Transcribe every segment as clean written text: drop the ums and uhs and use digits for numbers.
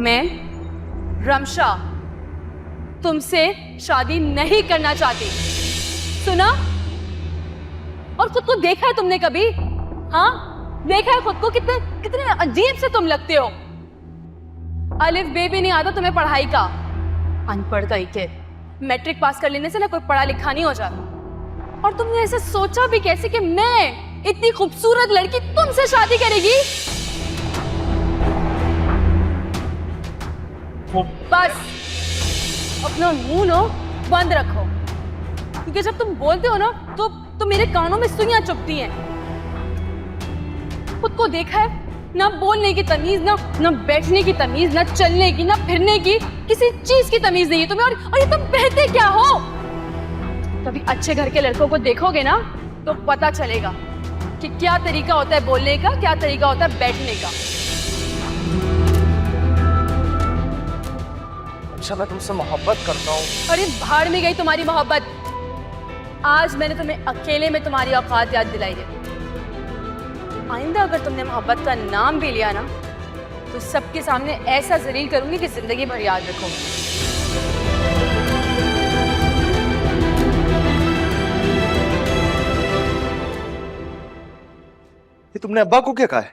मैं रमशा तुमसे शादी नहीं करना चाहती, सुना? और खुद को देखा है तुमने कभी? हाँ, देखा है खुद को? कितने कितने अजीब से तुम लगते हो। अलिफ बे भी नहीं आता तुम्हें पढ़ाई का, अनपढ़ कहीं के। मैट्रिक पास कर लेने से ना कोई पढ़ा लिखा नहीं हो जाता। और तुमने ऐसे सोचा भी कैसे कि मैं इतनी खूबसूरत लड़की तुमसे शादी करेगी? बस अपना मुंह नो बंद रखो, क्योंकि जब तुम बोलते हो ना तो मेरे कानों में सुइयां चुभती हैं। खुद को देखा है? ना बोलने की तमीज, ना बैठने की तमीज, ना चलने की, ना फिरने की, किसी चीज की तमीज नहीं है तुम्हें। और ये तुम बहते क्या हो? कभी अच्छे घर के लड़कों को देखोगे ना तो पता चलेगा कि क्या तरीका होता है बोलने का, क्या तरीका होता है बैठने का। अच्छा, मैं तुमसे मोहब्बत करता हूँ। अरे भाड़ में गई तुम्हारी मोहब्बत। आज मैंने तुम्हें अकेले में तुम्हारी औकात याद दिलाई है। आइंदा अगर तुमने मोहब्बत का नाम भी लिया ना तो सबके सामने ऐसा जलील करूंगी कि जिंदगी भर याद रखोगे। ये तुमने अब्बा को क्या कहा है?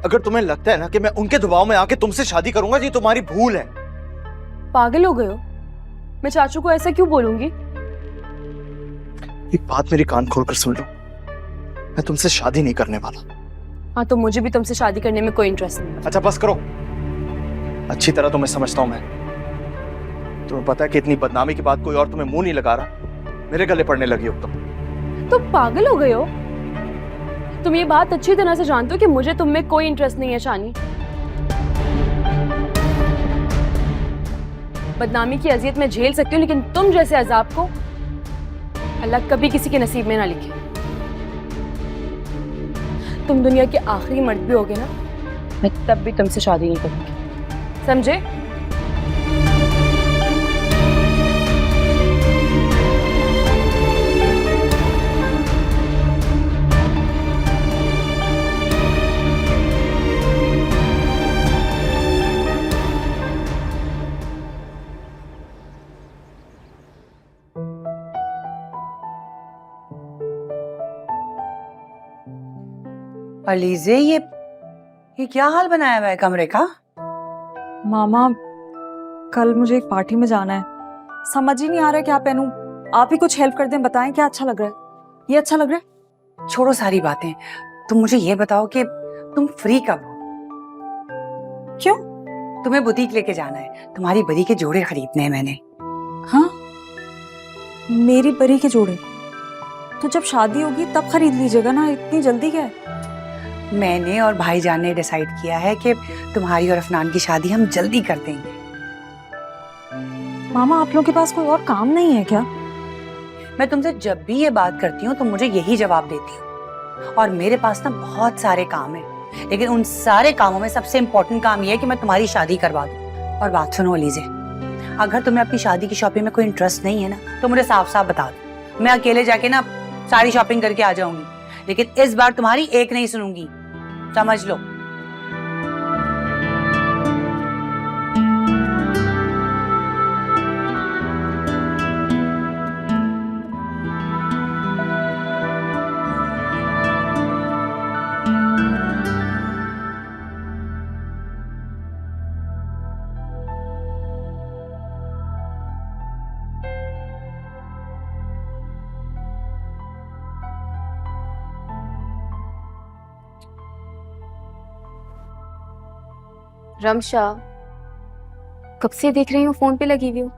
अगर तुम्हें लगता है ना कि मैं उनके दबाव में आके तुमसे शादी करूंगा, ये तुम्हारी भूल है। पागल हो गए हो? मैं चाचू को ऐसा क्यों बोलूंगी? एक बात मेरी कान खोलकर सुन लो, मैं तुमसे शादी नहीं करने वाला। हाँ, तो मुझे भी तुमसे शादी करने में कोई इंटरेस्ट नहीं। अच्छा बस करो, अच्छी तरह तुम्हें समझता हूं मैं। तुम्हें पता है कि इतनी बदनामी के बाद कोई और तुम्हें मुंह नहीं लगा रहा, मेरे गले पड़ने लगी हो तुम पागल हो गए हो? तुम ये बात अच्छी तरह से जानते हो कि मुझे तुम में कोई इंटरेस्ट नहीं है शानी। बदनामी की अजियत में झेल सकती हूँ, लेकिन तुम जैसे अजाब को अल्लाह कभी किसी के नसीब में ना लिखे। तुम दुनिया के आखिरी मर्द भी होगे ना, मैं तब भी तुमसे शादी नहीं करूंगी, समझे? अलीज़े, ये क्या हाल बनाया हुआ है कमरे का? मामा, कल मुझे एक पार्टी में जाना है, समझ ही नहीं आ रहा है क्या पहनूं। आप ही कुछ हेल्प कर दें, बताएं क्या अच्छा लग रहा है। ये अच्छा लग रहा है? छोड़ो सारी बातें, तुम मुझे ये बताओ कि तुम फ्री कब हो? क्यों? तुम्हें बुटीक लेके जाना है, तुम्हारी बरी के जोड़े खरीदने हैं मैंने। हाँ, मेरी परी के जोड़े? तो जब शादी होगी तब खरीद लीजिएगा ना, इतनी जल्दी क्या है? मैंने और भाईजान ने डिसाइड किया है कि तुम्हारी और अफनान की शादी हम जल्दी कर देंगे। मामा, आप लोगों के पास कोई और काम नहीं है क्या? मैं तुमसे जब भी ये बात करती हूँ तुम मुझे यही जवाब देती हो। और मेरे पास ना बहुत सारे काम है, लेकिन उन सारे कामों में सबसे इम्पोर्टेंट काम ये है कि मैं तुम्हारी शादी करवा दूँ। और बात सुनो अलीज़े, अगर तुम्हें अपनी शादी की शॉपिंग में कोई इंटरेस्ट नहीं है ना तो मुझे साफ साफ बता दो, मैं अकेले जाके ना सारी शॉपिंग करके आ जाऊंगी। लेकिन इस बार तुम्हारी एक नहीं सुनूंगी, समझ लो। रमशा, कब से देख रही हूँ फोन पे लगी हुई हूँ।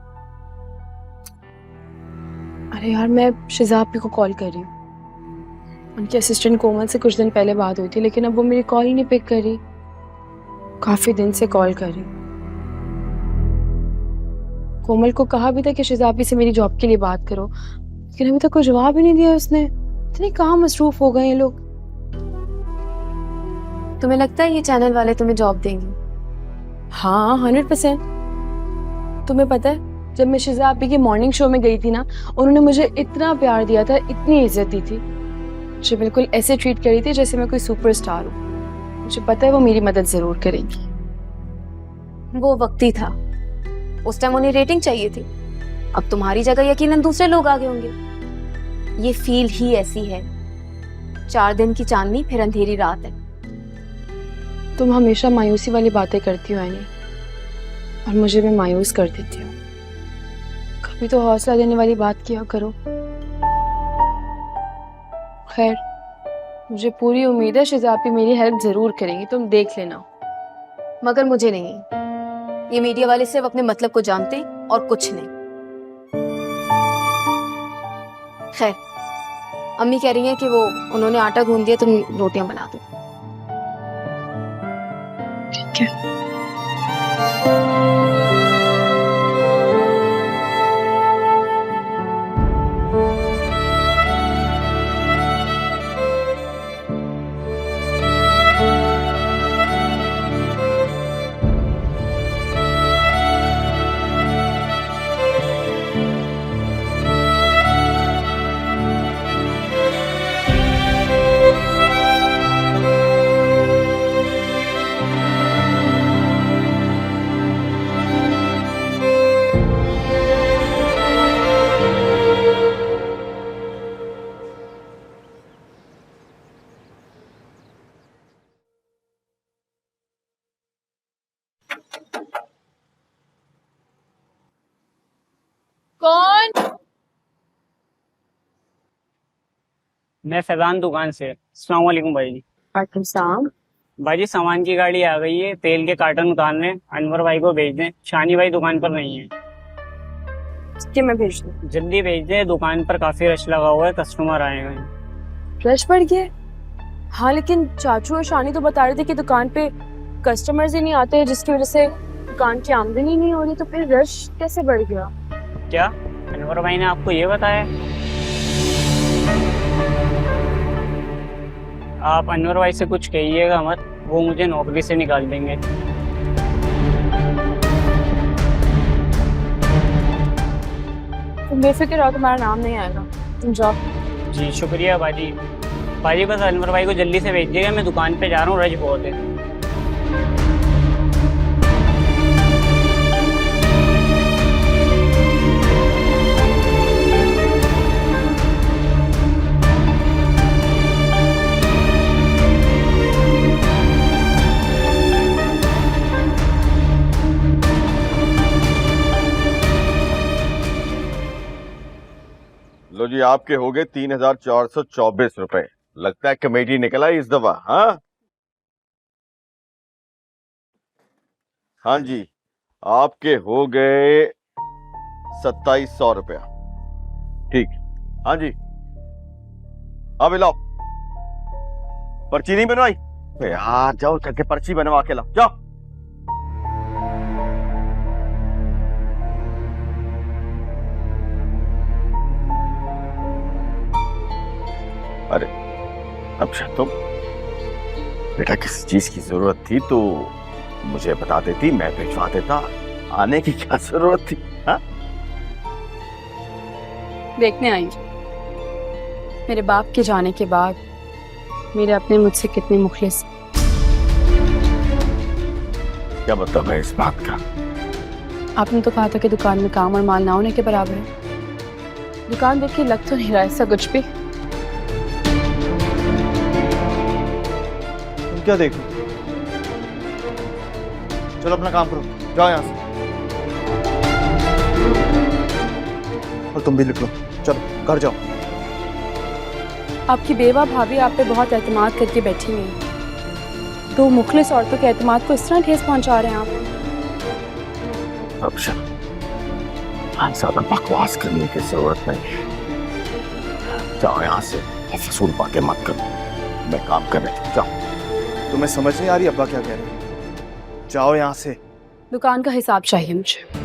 अरे यार, मैं शिजाब को कॉल कर रही हूँ। उनके असिस्टेंट कोमल से कुछ दिन पहले बात हुई थी, लेकिन अब वो मेरी कॉल ही नहीं पिक कर रही। काफी दिन से कॉल कर रही हूँ। कोमल को कहा भी था कि शिजाबी से मेरी जॉब के लिए बात करो, लेकिन अभी तक कोई जवाब ही नहीं दिया उसने। इतने काम मसरूफ हो गए ये लोग। तुम्हें लगता है ये चैनल वाले तुम्हें जॉब देंगे? हाँ, 100%। तुम्हें पता है, जब मैं शिजाबी के मॉर्निंग शो में गई थी ना, उन्होंने मुझे इतना प्यार दिया था, इतनी इज्जत दी थी, मुझे बिल्कुल ऐसे ट्रीट करी थी जैसे मैं कोई सुपरस्टार हूँ। मुझे पता है वो मेरी मदद जरूर करेंगी। वो वक्त ही था, उस टाइम उन्हें रेटिंग चाहिए थी। अब तुम्हारी जगह यकीनन दूसरे लोग आगे होंगे। ये फील ही ऐसी है, 4 दिन की चांदनी फिर अंधेरी रात है। तुम हमेशा मायूसी वाली बातें करती हो एनी, और मुझे भी मायूस कर देती हो। कभी तो हौसला देने वाली बात किया करो। खैर, मुझे पूरी उम्मीद है शिजापी मेरी हेल्प जरूर करेंगी, तुम देख लेना। मगर मुझे नहीं, ये मीडिया वाले सिर्फ अपने मतलब को जानते और कुछ नहीं। खैर, अम्मी कह रही हैं कि वो उन्होंने आटा गूंद दिया, तुम रोटियां बना दो। ठीक है। कौन? मैं फैजान दुकान से। अस्सलाम वालेकुम भाई जी। वालेकुम सलाम। भाई जी सामान की गाड़ी आ गई है, तेल के कार्टन उतारने, अनवर भाई को भेज दें। शानी भाई दुकान पर नहीं है। ठीक है, मैं भेज दूँ। जल्दी भेज दें, दुकान पर काफी रश लगा हुआ है, कस्टमर आए हुए हैं। रश बढ़ गया? हाँ, लेकिन चाचू और शानी तो बता रहे थे कि दुकान पे कस्टमर्स ही नहीं आते, जिसकी वजह से दुकान की आमदनी नहीं हो रही, तो फिर रश कैसे बढ़ गया? क्या अनवर भाई ने आपको ये बताया? आप अनवर भाई से कुछ कहिएगा मत, वो मुझे नौकरी से निकाल देंगे। तुम बेफिक्र रहो, तुम्हारा नाम नहीं आएगा, तुम जाओ। जी शुक्रिया बाजी। बाजी बस अनवर भाई को जल्दी से भेजिएगा, मैं दुकान पे जा रहा हूँ, रश बहुत है। लो जी, आपके हो गए 3,424 रुपए। लगता है कमेटी निकला इस दफा। हाँ जी, आपके हो गए 2,700 रुपया। ठीक, हाँ जी। अब लाओ, पर्ची नहीं बनवाई? यार जाओ करके पर्ची बनवा के लाओ, जाओ। अरे अच्छा, तुम बेटा किसी चीज की जरूरत थी तो मुझे बता देती, मैं भिजवा देता। आने की क्या जरूरत थी? हाँ? देखने आई मेरे बाप के जाने के बाद मेरे अपने मुझसे कितने मुखलिस। क्या मतलब है इस बात का? आपने तो कहा था कि दुकान में काम और माल ना होने के बराबर है। दुकान देख के लग तो नहीं रहा ऐसा कुछ भी। क्या देखो, चलो अपना काम करो, जाओ यहाँ से। और तुम भी निकलो, चलो घर जाओ। आपकी बेवा भाभी आप पे बहुत एतमाद करके बैठी हुई है। 2 मुखलिस औरतों के एतमाद को इस तरह ठेस पहुंचा रहे हैं आप। अच्छा, ज्यादा बकवास करने की जरूरत नहीं है। जाओ यहाँ से, फसूल बातें मत करो, मैं काम कर रहा हूँ। जाओ। तुम्हें समझ नहीं आ रही अब्बा क्या कह रहे हैं? जाओ यहाँ से। दुकान का हिसाब चाहिए मुझे।